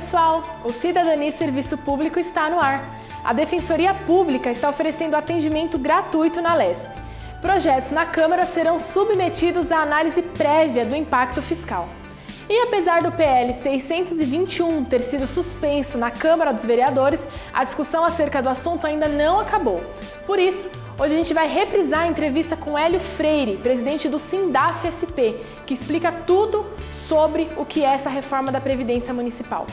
pessoal! O Cidadania e Serviço Público está no ar. A Defensoria Pública está oferecendo atendimento gratuito na Leste. Projetos na Câmara serão submetidos à análise prévia do impacto fiscal. E apesar do PL 621 ter sido suspenso na Câmara dos Vereadores, a discussão acerca do assunto ainda não acabou. Por isso, hoje a gente vai reprisar a entrevista com Hélio Freire, presidente do Sindaf-SP, que explica tudo sobre o que é essa reforma da Previdência Municipal.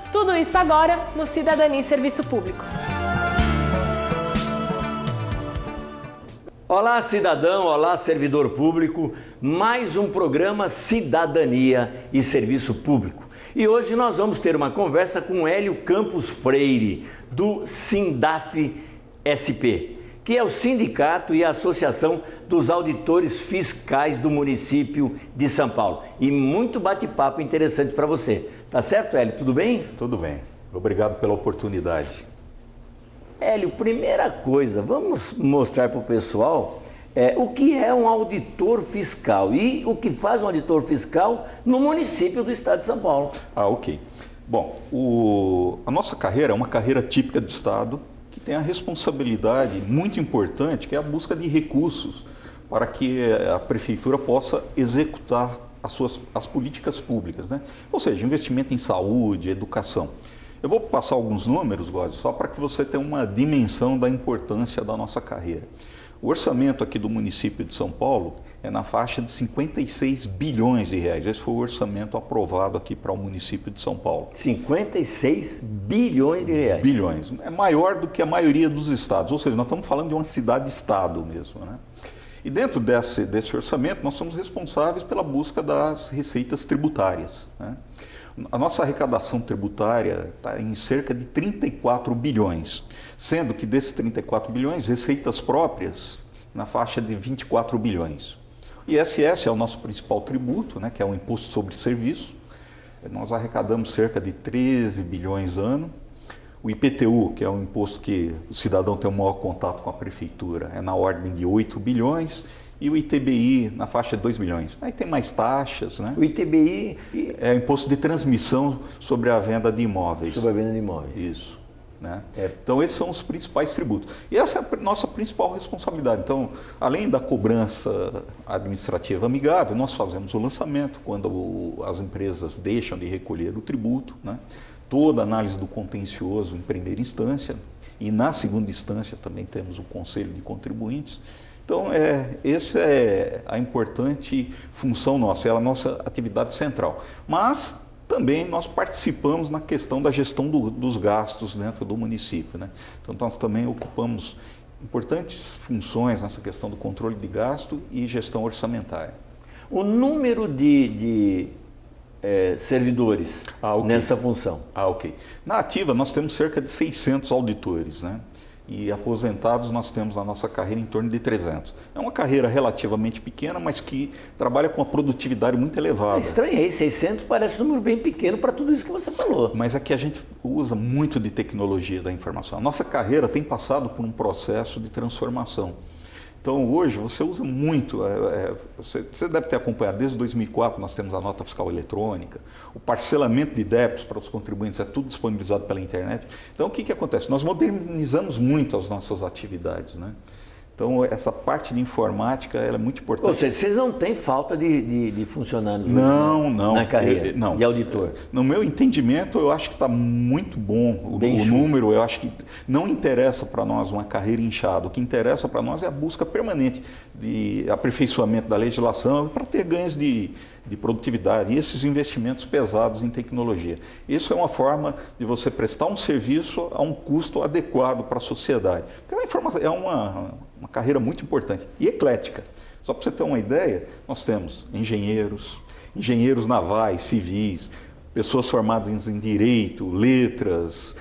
Tudo isso agora no Cidadania e Serviço Público. Olá, cidadão, olá, servidor público, mais um programa Cidadania e Serviço Público. E hoje nós vamos ter uma conversa com Hélio Campos Freire, do Sindaf-SP, que é o sindicato e a associação dos auditores fiscais do município de São Paulo. E muito bate-papo interessante para você. Tá certo, Hélio? Tudo bem? Tudo bem. Obrigado pela oportunidade. Hélio, primeira coisa, vamos mostrar para o pessoal o que é um auditor fiscal e o que faz um auditor fiscal no município do estado de São Paulo. Ok. Bom, a nossa carreira é uma carreira típica do estado, que tem a responsabilidade muito importante, que é a busca de recursos para que a prefeitura possa executar as políticas públicas, né? Ou seja, investimento em saúde, educação. Eu vou passar alguns números, Góes, só para que você tenha uma dimensão da importância da nossa carreira. O orçamento aqui do município de São Paulo é na faixa de 56 bilhões de reais. Esse foi o orçamento aprovado aqui para o município de São Paulo. 56 bilhões de reais. Bilhões. É maior do que a maioria dos estados, ou seja, nós estamos falando de uma cidade-estado mesmo, né? E dentro desse orçamento, nós somos responsáveis pela busca das receitas tributárias, né? A nossa arrecadação tributária está em cerca de 34 bilhões, sendo que desses 34 bilhões, receitas próprias na faixa de 24 bilhões. O ISS é o nosso principal tributo, né, que é o Imposto sobre Serviço. Nós arrecadamos cerca de 13 bilhões ano. O IPTU, que é um imposto que o cidadão tem o maior contato com a prefeitura, é na ordem de 8 bilhões. E o ITBI na faixa de 2 bilhões. Aí tem mais taxas, né? O ITBI é o imposto de transmissão sobre a venda de imóveis. Sobre a venda de imóveis. Isso. Né? Então esses são os principais tributos. E essa é a nossa principal responsabilidade. Então, além da cobrança administrativa amigável, nós fazemos o lançamento quando as empresas deixam de recolher o tributo, né? Toda a análise do contencioso em primeira instância e na segunda instância também temos o Conselho de Contribuintes. Então, essa é a importante função nossa, é a nossa atividade central. Mas também nós participamos na questão da gestão dos gastos dentro do município, né? Então, nós também ocupamos importantes funções nessa questão do controle de gasto e gestão orçamentária. O número de servidores nessa função? Ok. Na ativa, nós temos cerca de 600 auditores, né? E aposentados nós temos na nossa carreira em torno de 300. É uma carreira relativamente pequena, mas que trabalha com uma produtividade muito elevada. Estranhei, 600 parece um número bem pequeno para tudo isso que você falou. Mas aqui a gente usa muito de tecnologia da informação. A nossa carreira tem passado por um processo de transformação. Então hoje você usa muito, você deve ter acompanhado, desde 2004 nós temos a nota fiscal eletrônica, o parcelamento de débitos para os contribuintes, é tudo disponibilizado pela internet. Então o que acontece? Nós modernizamos muito as nossas atividades, né? Então essa parte de informática ela é muito importante. Ou seja, vocês não têm falta de funcionários na carreira de auditor? No meu entendimento, eu acho que está muito bom o número. Eu acho que não interessa para nós uma carreira inchada. O que interessa para nós é a busca permanente de aperfeiçoamento da legislação para ter ganhos de produtividade e esses investimentos pesados em tecnologia. Isso é uma forma de você prestar um serviço a um custo adequado para a sociedade. Porque a informação é uma carreira muito importante e eclética. Só para você ter uma ideia, nós temos engenheiros navais, civis, pessoas formadas em direito, letras,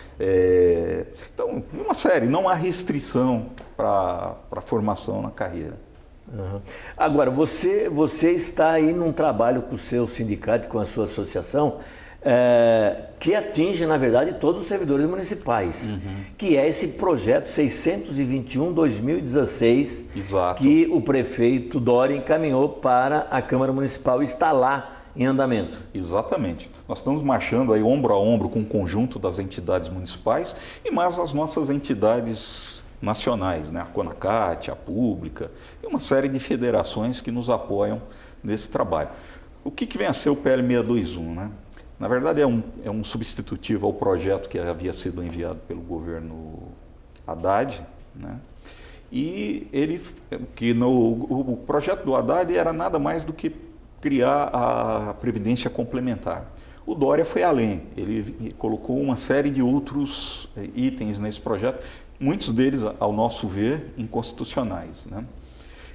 então, uma série, não há restrição para a formação na carreira. Uhum. Agora, você está aí num trabalho com o seu sindicato, com a sua associação, que atinge, na verdade, todos os servidores municipais, que é esse projeto 621/2016, Exato. que o prefeito Dória encaminhou para a Câmara Municipal, está lá em andamento. Exatamente. Nós estamos marchando aí ombro a ombro com o conjunto das entidades municipais e mais as nossas entidades nacionais, né? A CONACAT, a Pública e uma série de federações que nos apoiam nesse trabalho. O que vem a ser o PL 621, né? Na verdade é um substitutivo ao projeto que havia sido enviado pelo governo Haddad, né? E o projeto do Haddad era nada mais do que criar a Previdência Complementar. O Dória foi além, ele colocou uma série de outros itens nesse projeto, muitos deles, ao nosso ver, inconstitucionais, né?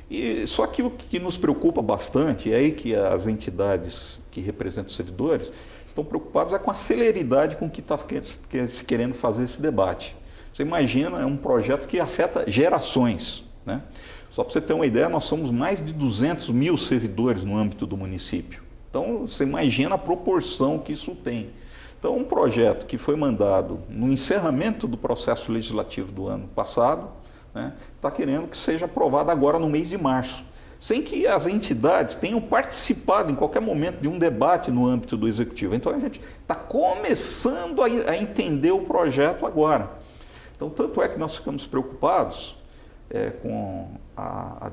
E só que o que nos preocupa bastante é aí que as entidades que representam os servidores estão preocupadas com a celeridade com que está se querendo fazer esse debate. Você imagina, é um projeto que afeta gerações, né? Só para você ter uma ideia, nós somos mais de 200 mil servidores no âmbito do município. Então, você imagina a proporção que isso tem. Então, um projeto que foi mandado no encerramento do processo legislativo do ano passado, né, está querendo que seja aprovado agora no mês de março, sem que as entidades tenham participado em qualquer momento de um debate no âmbito do Executivo. Então, a gente está começando a entender o projeto agora. Então, tanto é que nós ficamos preocupados com a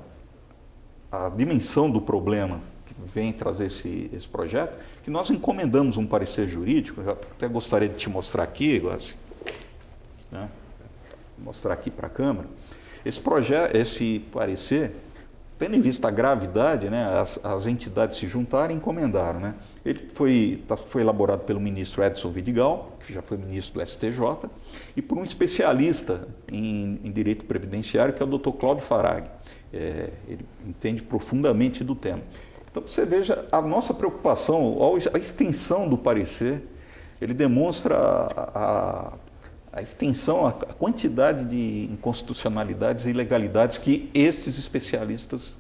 dimensão do problema que vem trazer esse projeto, que nós encomendamos um parecer jurídico, eu até gostaria de te mostrar aqui, né? Mostrar aqui para a Câmara. Esse parecer, tendo em vista a gravidade, né, as entidades se juntaram e encomendaram, né? Ele foi elaborado pelo ministro Edson Vidigal, que já foi ministro do STJ, e por um especialista em direito previdenciário, que é o Dr. Cláudio Farag. Ele entende profundamente do tema. Então, você veja a nossa preocupação, a extensão do parecer, ele demonstra a extensão, a quantidade de inconstitucionalidades e ilegalidades que esses especialistas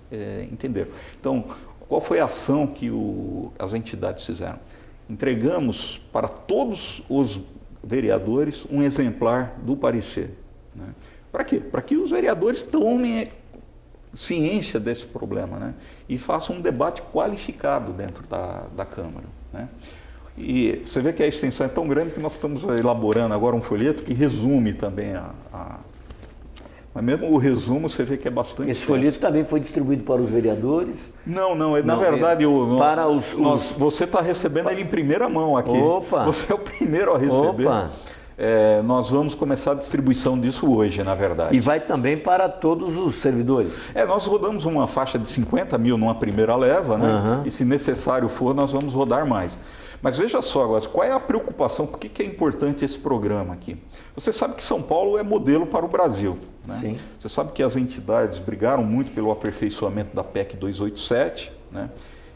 entenderam. Então, qual foi a ação que as entidades fizeram? Entregamos para todos os vereadores um exemplar do parecer, né? Para quê? Para que os vereadores tomem ciência desse problema, né? E façam um debate qualificado dentro da Câmara, né? E você vê que a extensão é tão grande que nós estamos elaborando agora um folheto que resume também Mas mesmo o resumo você vê que é bastante... Esse folheto também foi distribuído para os vereadores? Não, na verdade... Você está recebendo ele em primeira mão aqui. Opa! Você é o primeiro a receber. Opa! Nós vamos começar a distribuição disso hoje, na verdade. E vai também para todos os servidores? Nós rodamos uma faixa de 50 mil numa primeira leva, né? Uhum. E se necessário for, nós vamos rodar mais. Mas veja só agora, qual é a preocupação, por que é importante esse programa aqui? Você sabe que São Paulo é modelo para o Brasil, né? Sim. Você sabe que as entidades brigaram muito pelo aperfeiçoamento da PEC 287, né?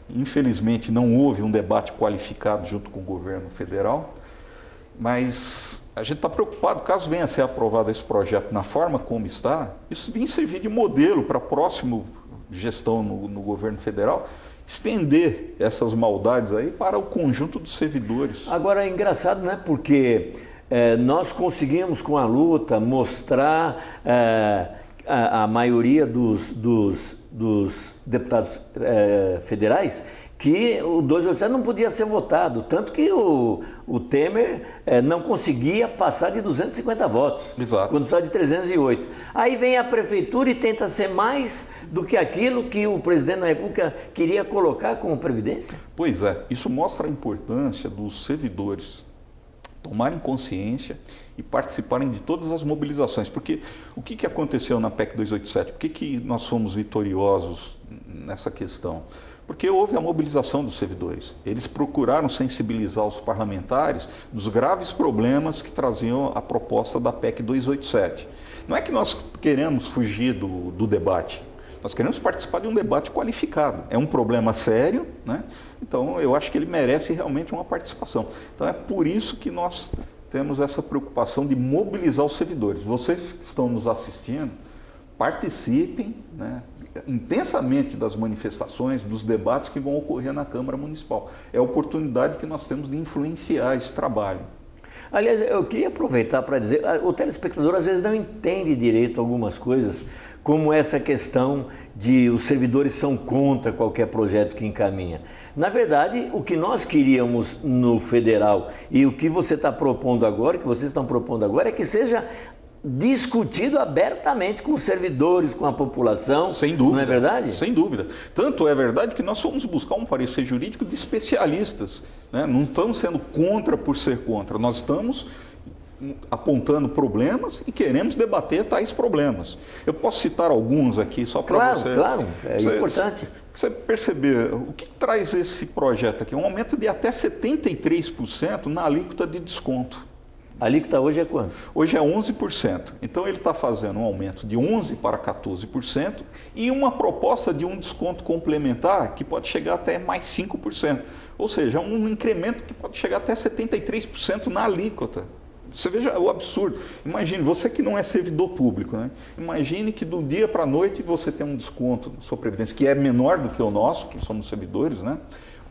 Infelizmente não houve um debate qualificado junto com o governo federal, mas a gente está preocupado, caso venha a ser aprovado esse projeto na forma como está, isso vem servir de modelo para a próxima gestão no governo federal, estender essas maldades aí para o conjunto dos servidores. Agora é engraçado, né? Porque nós conseguimos com a luta mostrar a maioria dos deputados federais que o 287 não podia ser votado, tanto que o Temer não conseguia passar de 250 votos, Exato. Quando só de 308. Aí vem a prefeitura e tenta ser mais do que aquilo que o presidente da República queria colocar como previdência? Pois é, isso mostra a importância dos servidores tomarem consciência e participarem de todas as mobilizações. Porque o que aconteceu na PEC 287? Por que nós fomos vitoriosos nessa questão? Porque houve a mobilização dos servidores. Eles procuraram sensibilizar os parlamentares dos graves problemas que traziam a proposta da PEC 287. Não é que nós queremos fugir do debate. Nós queremos participar de um debate qualificado. É um problema sério, né? Então eu acho que ele merece realmente uma participação. Então é por isso que nós temos essa preocupação de mobilizar os servidores. Vocês que estão nos assistindo, participem, né, intensamente das manifestações, dos debates que vão ocorrer na Câmara Municipal. É a oportunidade que nós temos de influenciar esse trabalho. Aliás, eu queria aproveitar para dizer, o telespectador às vezes não entende direito algumas coisas, como essa questão de os servidores são contra qualquer projeto que encaminha. Na verdade, o que nós queríamos no federal e o que você está propondo agora, que vocês estão propondo agora, é que seja discutido abertamente com os servidores, com a população. Sem dúvida. Não é verdade? Sem dúvida. Tanto é verdade que nós fomos buscar um parecer jurídico de especialistas, né? Não estamos sendo contra por ser contra, nós estamos apontando problemas e queremos debater tais problemas. Eu posso citar alguns aqui só para você... Claro, é importante. Você perceber, o que traz esse projeto aqui? Um aumento de até 73% na alíquota de desconto. A alíquota hoje é quanto? Hoje é 11%. Então ele está fazendo um aumento de 11% para 14% e uma proposta de um desconto complementar que pode chegar até mais 5%. Ou seja, um incremento que pode chegar até 73% na alíquota. Você veja o absurdo. Imagine, você que não é servidor público, né? Imagine que do dia para a noite você tem um desconto na sua previdência, que é menor do que o nosso, que somos servidores, né?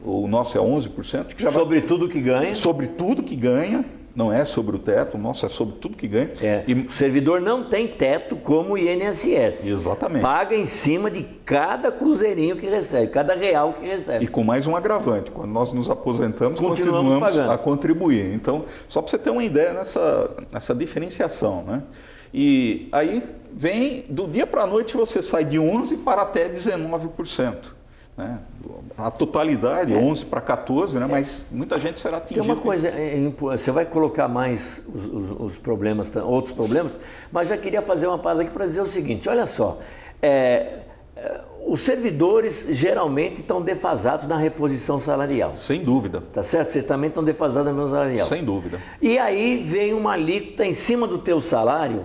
O nosso é 11%. Que já sobre tudo que ganha? Sobre tudo que ganha. Não é sobre o teto, o nosso é sobre tudo que ganha. E o servidor não tem teto como o INSS. Exatamente. Paga em cima de cada cruzeirinho que recebe, cada real que recebe. E com mais um agravante, quando nós nos aposentamos, continuamos a contribuir. Então, só para você ter uma ideia nessa diferenciação, né? E aí vem, do dia para a noite você sai de 11% para até 19%. Né? A totalidade, 11 para 14, né? Mas muita gente será atingida. Tem uma coisa, você vai colocar mais os problemas, outros problemas, mas já queria fazer uma parada aqui para dizer o seguinte, olha só, os servidores geralmente estão defasados na reposição salarial. Sem dúvida. Tá certo? Vocês também estão defasados na reposição salarial. Sem dúvida. E aí vem uma alíquota em cima do teu salário,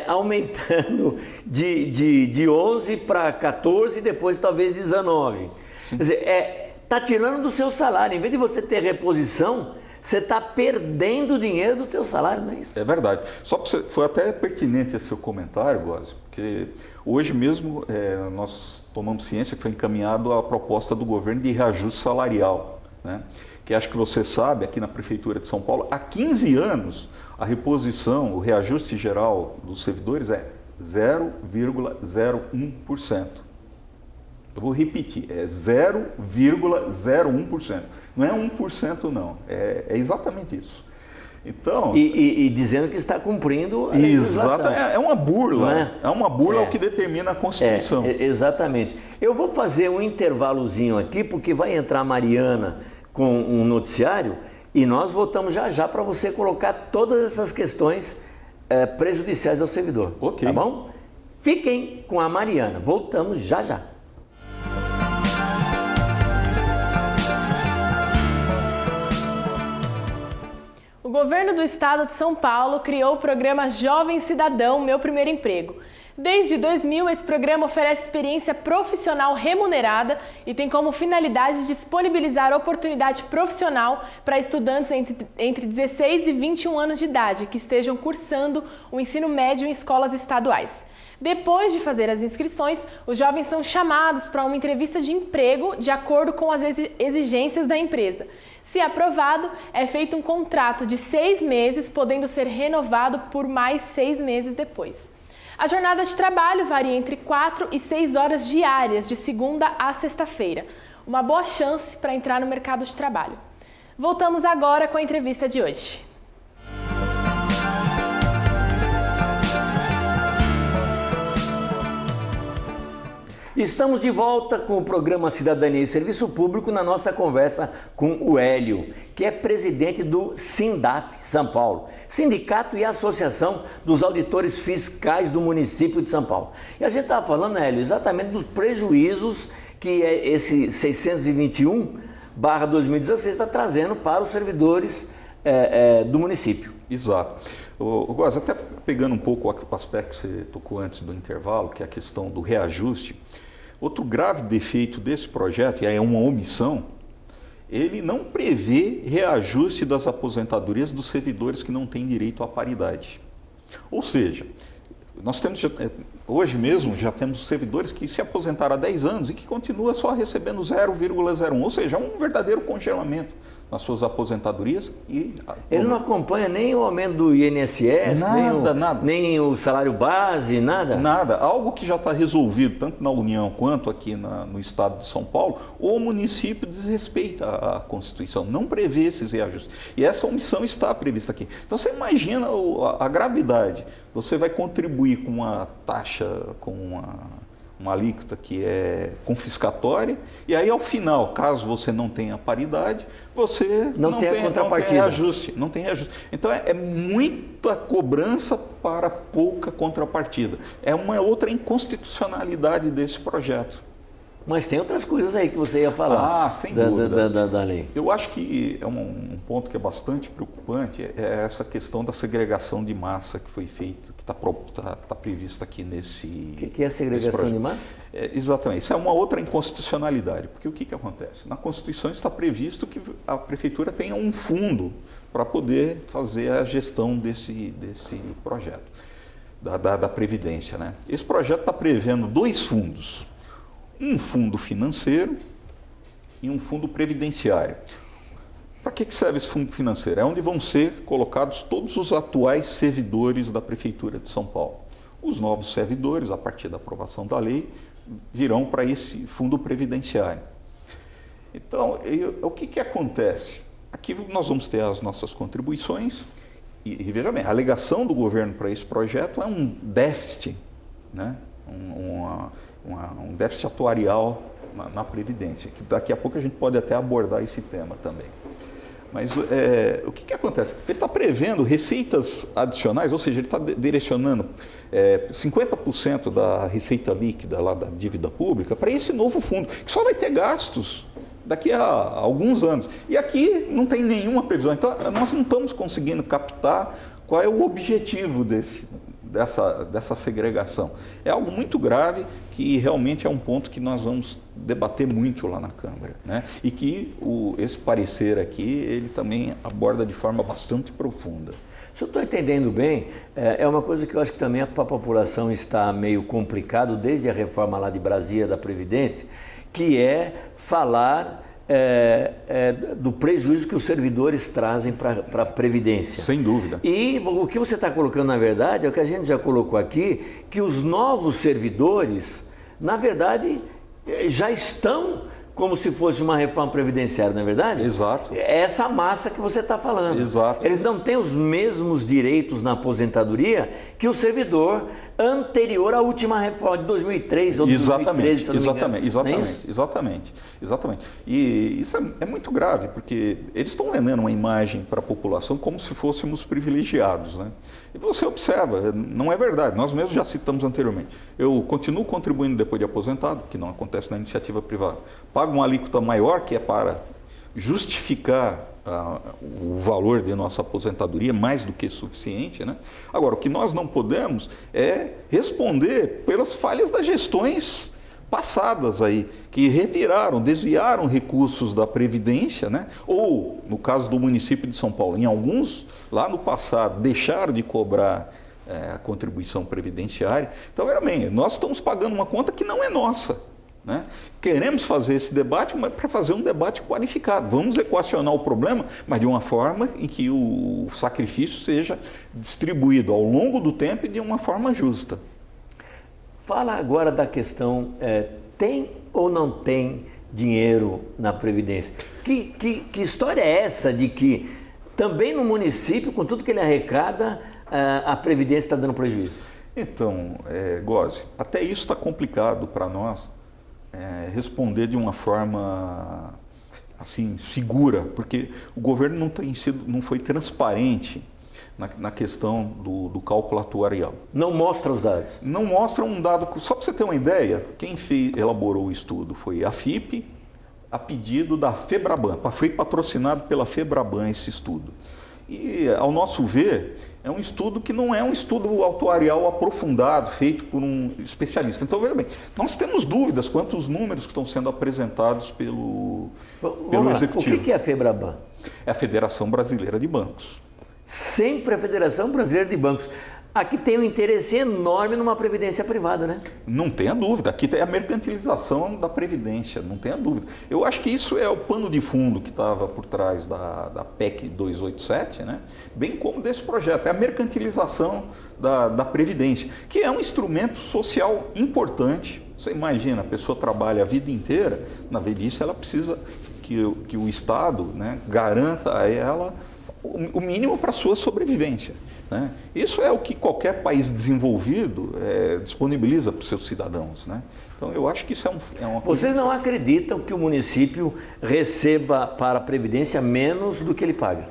aumentando de 11 para 14 e depois talvez 19. Sim. Quer dizer, está tirando do seu salário. Em vez de você ter reposição, você está perdendo o dinheiro do teu salário, não é isso? É verdade. Só para você, foi até pertinente esse seu comentário, Gósio, porque hoje mesmo nós tomamos ciência que foi encaminhado a proposta do governo de reajuste salarial, né? Que acho que você sabe, aqui na Prefeitura de São Paulo, há 15 anos, a reposição, o reajuste geral dos servidores é 0,01%. Eu vou repetir, é 0,01%. Não é 1% não, é exatamente isso. Então, e dizendo que está cumprindo a legislação. Exato, é uma burla, é uma burla ao que determina a Constituição. Exatamente. Eu vou fazer um intervalozinho aqui, porque vai entrar a Mariana com um noticiário e nós voltamos já para você colocar todas essas questões prejudiciais ao servidor. Ok. Tá bom? Fiquem com a Mariana. Voltamos já. O governo do estado de São Paulo criou o programa Jovem Cidadão Meu Primeiro Emprego. Desde 2000, esse programa oferece experiência profissional remunerada e tem como finalidade disponibilizar oportunidade profissional para estudantes entre 16 e 21 anos de idade que estejam cursando o ensino médio em escolas estaduais. Depois de fazer as inscrições, os jovens são chamados para uma entrevista de emprego de acordo com as exigências da empresa. Se aprovado, é feito um contrato de 6 meses, podendo ser renovado por mais 6 meses depois. A jornada de trabalho varia entre 4 e 6 horas diárias, de segunda a sexta-feira. Uma boa chance para entrar no mercado de trabalho. Voltamos agora com a entrevista de hoje. Estamos de volta com o programa Cidadania e Serviço Público na nossa conversa com o Hélio, que é presidente do SINDAF São Paulo, Sindicato e Associação dos Auditores Fiscais do município de São Paulo. E a gente estava falando, Hélio, exatamente dos prejuízos que esse 621/2016 está trazendo para os servidores do município. Exato. Gósio, até pegando um pouco o aspecto que você tocou antes do intervalo, que é a questão do reajuste, outro grave defeito desse projeto, e é uma omissão, ele não prevê reajuste das aposentadorias dos servidores que não têm direito à paridade. Ou seja, nós temos, hoje mesmo, já temos servidores que se aposentaram há 10 anos e que continuam só recebendo 0,01, ou seja, um verdadeiro congelamento nas suas aposentadorias. Ele não acompanha nem o aumento do INSS, nem o salário base, nada? Nada. Algo que já está resolvido, tanto na União quanto aqui no estado de São Paulo, o município desrespeita a Constituição, não prevê esses reajustes. E essa omissão está prevista aqui. Então você imagina a gravidade. Você vai contribuir com uma taxa, com uma alíquota que é confiscatória, e aí ao final, caso você não tenha paridade, você não tem reajuste. Não tem reajuste. Então é muita cobrança para pouca contrapartida. É uma outra inconstitucionalidade desse projeto. Mas tem outras coisas aí que você ia falar sem dúvida. Da lei. Eu acho que é um ponto que é bastante preocupante, é essa questão da segregação de massa que foi feita, que está prevista aqui nesse... O que é segregação de massa? Exatamente, isso é uma outra inconstitucionalidade, porque o que acontece? Na Constituição está previsto que a Prefeitura tenha um fundo para poder fazer a gestão desse projeto, da Previdência, né? Esse projeto está prevendo 2 fundos. Um fundo financeiro e um fundo previdenciário. Para que serve esse fundo financeiro? É onde vão ser colocados todos os atuais servidores da Prefeitura de São Paulo. Os novos servidores, a partir da aprovação da lei, virão para esse fundo previdenciário. Então, o que acontece? Aqui nós vamos ter as nossas contribuições e veja bem, a alegação do governo para esse projeto é um déficit, né? Um déficit atuarial na Previdência, que daqui a pouco a gente pode até abordar esse tema também. Mas o que acontece? Ele está prevendo receitas adicionais, ou seja, ele está direcionando 50% da receita líquida lá da dívida pública para esse novo fundo, que só vai ter gastos daqui a alguns anos. E aqui não tem nenhuma previsão. Então, nós não estamos conseguindo captar qual é o objetivo dessa segregação. É algo muito grave que realmente é um ponto que nós vamos debater muito lá na Câmara, né? E que esse parecer aqui, ele também aborda de forma bastante profunda. Se eu estou entendendo bem, é uma coisa que eu acho que também para a população está meio complicado desde a reforma lá de Brasília da Previdência, que é falar do prejuízo que os servidores trazem para a Previdência. Sem dúvida. E o que você está colocando, na verdade, é o que a gente já colocou aqui, que os novos servidores, na verdade, já estão como se fosse uma reforma previdenciária, não é verdade? Exato. É essa massa que você está falando. Exato. Eles não têm os mesmos direitos na aposentadoria que o servidor anterior à última reforma de 2003 ou 2013, se eu não me engano. Exatamente. E isso é muito grave, porque eles estão vendendo uma imagem para a população como se fôssemos privilegiados, né? E você observa, não é verdade, nós mesmos já citamos anteriormente. Eu continuo contribuindo depois de aposentado, que não acontece na iniciativa privada. Pago uma alíquota maior, que é para justificar o valor de nossa aposentadoria, mais do que suficiente, né? Agora, o que nós não podemos é responder pelas falhas das gestões passadas aí, que desviaram recursos da Previdência, né? Ou, no caso do município de São Paulo, em alguns, lá no passado, deixaram de cobrar a contribuição previdenciária. Então, veja bem, nós estamos pagando uma conta que não é nossa, né? Queremos fazer esse debate, mas para fazer um debate qualificado. Vamos equacionar o problema, mas de uma forma em que o sacrifício seja distribuído ao longo do tempo e de uma forma justa. Fala agora da questão, tem ou não tem dinheiro na Previdência? Que história é essa de que também no município, com tudo que ele arrecada, a Previdência está dando prejuízo? Então, Gósio, até isso está complicado para nós responder de uma forma assim segura, porque o governo não foi transparente na questão do cálculo atuarial. Não mostra os dados? Não mostra um dado. Só para você ter uma ideia, quem elaborou o estudo foi a FIPE, a pedido da FEBRABAN. Foi patrocinado pela FEBRABAN esse estudo. E, ao nosso ver, é um estudo que não é um estudo atuarial aprofundado, feito por um especialista. Então, veja bem, nós temos dúvidas quanto aos números que estão sendo apresentados pelo Executivo. O que é a FEBRABAN? É a Federação Brasileira de Bancos. Sempre a Federação Brasileira de Bancos. Aqui tem um interesse enorme numa previdência privada, né? Não tenha dúvida, aqui tem a mercantilização da Previdência, não tenha dúvida. Eu acho que isso é o pano de fundo que estava por trás da PEC 287, né? Bem como desse projeto, é a mercantilização da Previdência, que é um instrumento social importante. Você imagina, a pessoa trabalha a vida inteira, na velhice ela precisa que o Estado, né, garanta a ela o mínimo para a sua sobrevivência, né? Isso é o que qualquer país desenvolvido disponibiliza para os seus cidadãos, né? Então eu acho que isso é uma coisa... Vocês não acreditam que o município receba para a Previdência menos do que ele paga?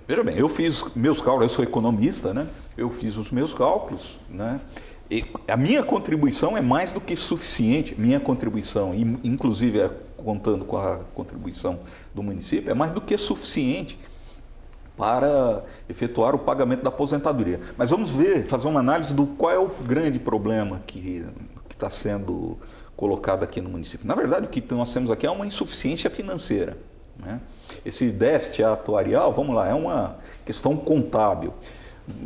Veja bem, eu fiz meus cálculos, eu sou economista, né? Eu fiz os meus cálculos, né? E a minha contribuição é mais do que suficiente, minha contribuição, inclusive contando com a contribuição do município, é mais do que suficiente para efetuar o pagamento da aposentadoria. Mas vamos fazer uma análise do qual é o grande problema que está sendo colocado aqui no município. Na verdade, o que nós temos aqui é uma insuficiência financeira, né? Esse déficit atuarial, vamos lá, é uma questão contábil.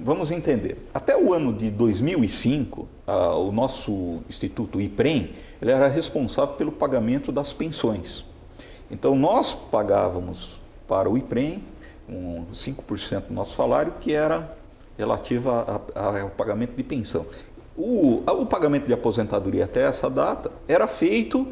Vamos entender. Até o ano de 2005, o nosso Instituto IPREM, ele era responsável pelo pagamento das pensões. Então, nós pagávamos para o IPREM 5% do nosso salário, que era relativo ao pagamento de pensão. O pagamento de aposentadoria até essa data era feito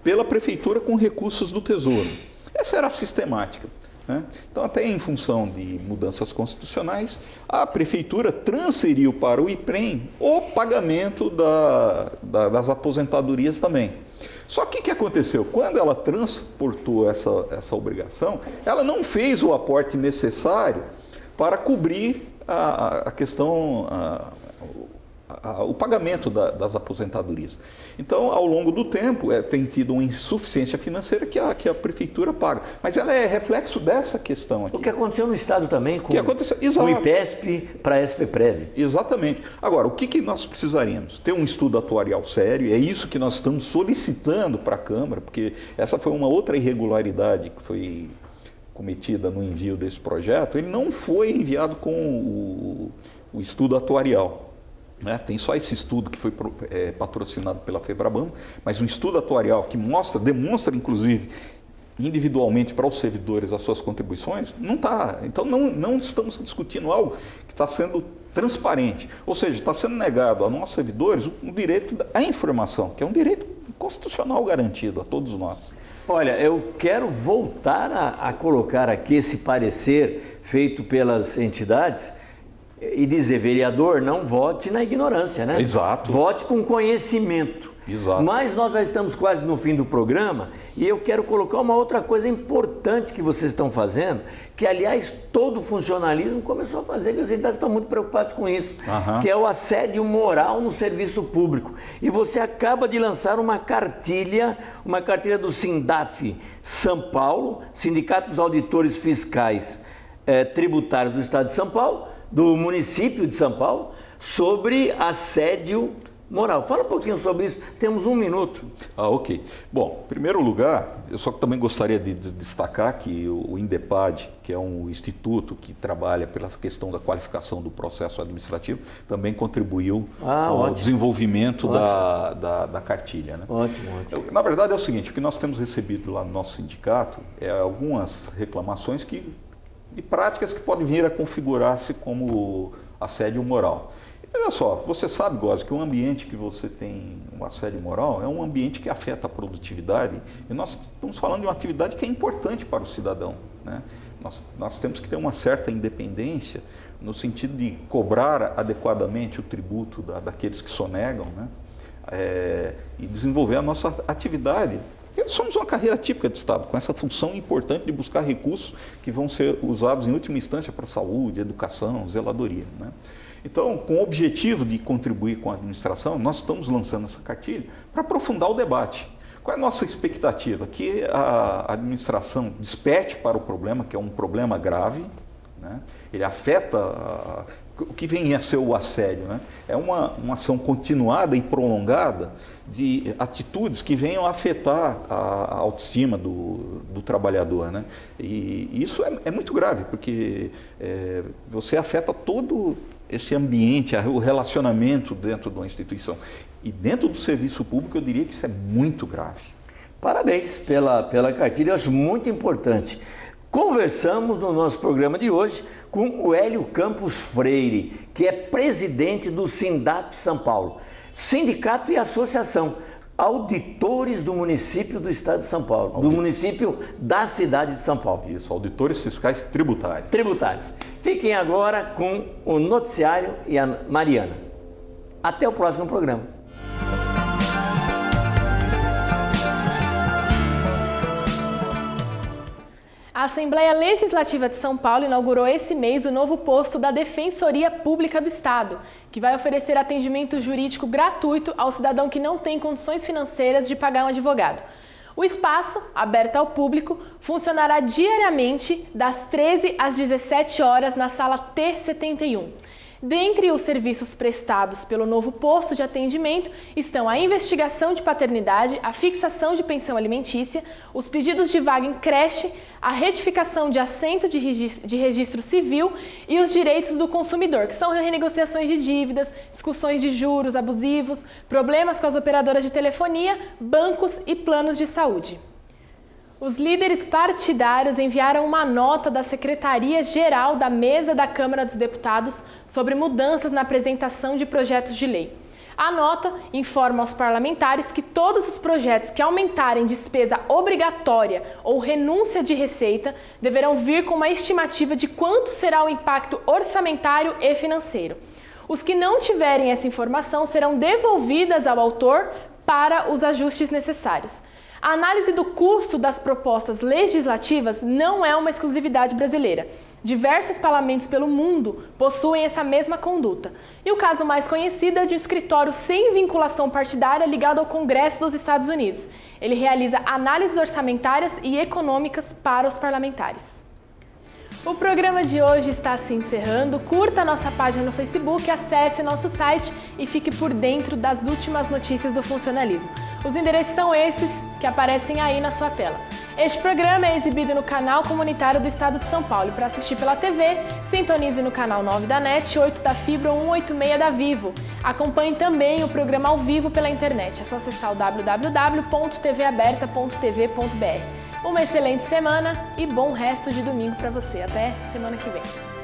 pela Prefeitura com recursos do Tesouro. Essa era a sistemática, né? Então, até em função de mudanças constitucionais, a Prefeitura transferiu para o IPREM o pagamento das aposentadorias também. Só que o que aconteceu? Quando ela transportou essa obrigação, ela não fez o aporte necessário para cobrir a questão, o pagamento das aposentadorias. Então, ao longo do tempo, tem tido uma insuficiência financeira que a Prefeitura paga. Mas ela é reflexo dessa questão aqui. O que aconteceu no Estado também com o IPESP para a SPPrev. Exatamente. Agora, o que nós precisaríamos? Ter um estudo atuarial sério, é isso que nós estamos solicitando para a Câmara, porque essa foi uma outra irregularidade que foi cometida no envio desse projeto. Ele não foi enviado com o estudo atuarial. Tem só esse estudo que foi patrocinado pela FEBRABAN, mas um estudo atuarial que demonstra inclusive individualmente para os servidores as suas contribuições, não está. Então não estamos discutindo algo que está sendo transparente, ou seja, está sendo negado a nós servidores o direito à informação, que é um direito constitucional garantido a todos nós. Olha, eu quero voltar a colocar aqui esse parecer feito pelas entidades e dizer, vereador, não vote na ignorância, né? Exato. Vote com conhecimento. Exato. Mas nós já estamos quase no fim do programa e eu quero colocar uma outra coisa importante que vocês estão fazendo, que aliás todo o funcionalismo começou a fazer, que os entidades estão muito preocupados com isso, que é o assédio moral no serviço público. E você acaba de lançar uma cartilha do SINDAF São Paulo, Sindicato dos Auditores Fiscais Tributários do Estado de São Paulo, do município de São Paulo, sobre assédio moral. Fala um pouquinho sobre isso, temos 1 minuto. Ok. Bom, em primeiro lugar, eu só também gostaria de destacar que o INDEPAD, que é um instituto que trabalha pela questão da qualificação do processo administrativo, também contribuiu ao desenvolvimento da cartilha, né? Ótimo. Na verdade é o seguinte, o que nós temos recebido lá no nosso sindicato é algumas reclamações de práticas que podem vir a configurar-se como assédio moral. E olha só, você sabe, Góes, que um ambiente que você tem um assédio moral é um ambiente que afeta a produtividade, e nós estamos falando de uma atividade que é importante para o cidadão, né? Nós temos que ter uma certa independência no sentido de cobrar adequadamente o tributo daqueles que sonegam, né? E desenvolver a nossa atividade. Somos uma carreira típica de Estado, com essa função importante de buscar recursos que vão ser usados em última instância para saúde, educação, zeladoria, né? Então, com o objetivo de contribuir com a administração, nós estamos lançando essa cartilha para aprofundar o debate. Qual é a nossa expectativa? Que a administração desperte para o problema, que é um problema grave, né? Ele afeta o que vem a ser o assédio, né? É uma ação continuada e prolongada de atitudes que venham a afetar a autoestima do trabalhador, né? E isso é muito grave, porque você afeta todo esse ambiente, o relacionamento dentro de uma instituição. E dentro do serviço público, eu diria que isso é muito grave. Parabéns pela cartilha, eu acho muito importante. Conversamos no nosso programa de hoje com o Hélio Campos Freire, que é presidente do Sindap São Paulo, sindicato e associação, auditores do município do estado de São Paulo, do município da cidade de São Paulo. Isso, auditores fiscais tributários. Tributários. Fiquem agora com o noticiário e a Mariana. Até o próximo programa. A Assembleia Legislativa de São Paulo inaugurou esse mês o novo posto da Defensoria Pública do Estado, que vai oferecer atendimento jurídico gratuito ao cidadão que não tem condições financeiras de pagar um advogado. O espaço, aberto ao público, funcionará diariamente das 13 às 17 horas na sala T71. Dentre os serviços prestados pelo novo posto de atendimento estão a investigação de paternidade, a fixação de pensão alimentícia, os pedidos de vaga em creche, a retificação de assento de registro civil e os direitos do consumidor, que são renegociações de dívidas, discussões de juros abusivos, problemas com as operadoras de telefonia, bancos e planos de saúde. Os líderes partidários enviaram uma nota da Secretaria-Geral da Mesa da Câmara dos Deputados sobre mudanças na apresentação de projetos de lei. A nota informa aos parlamentares que todos os projetos que aumentarem despesa obrigatória ou renúncia de receita deverão vir com uma estimativa de quanto será o impacto orçamentário e financeiro. Os que não tiverem essa informação serão devolvidas ao autor para os ajustes necessários. A análise do custo das propostas legislativas não é uma exclusividade brasileira. Diversos parlamentos pelo mundo possuem essa mesma conduta. E o caso mais conhecido é de um escritório sem vinculação partidária ligado ao Congresso dos Estados Unidos. Ele realiza análises orçamentárias e econômicas para os parlamentares. O programa de hoje está se encerrando. Curta a nossa página no Facebook, acesse nosso site e fique por dentro das últimas notícias do funcionalismo. Os endereços são esses que aparecem aí na sua tela. Este programa é exibido no canal comunitário do Estado de São Paulo. Para assistir pela TV, sintonize no canal 9 da NET, 8 da Fibra ou 186 da Vivo. Acompanhe também o programa ao vivo pela internet. É só acessar o www.tvaberta.tv.br. Uma excelente semana e bom resto de domingo para você. Até semana que vem.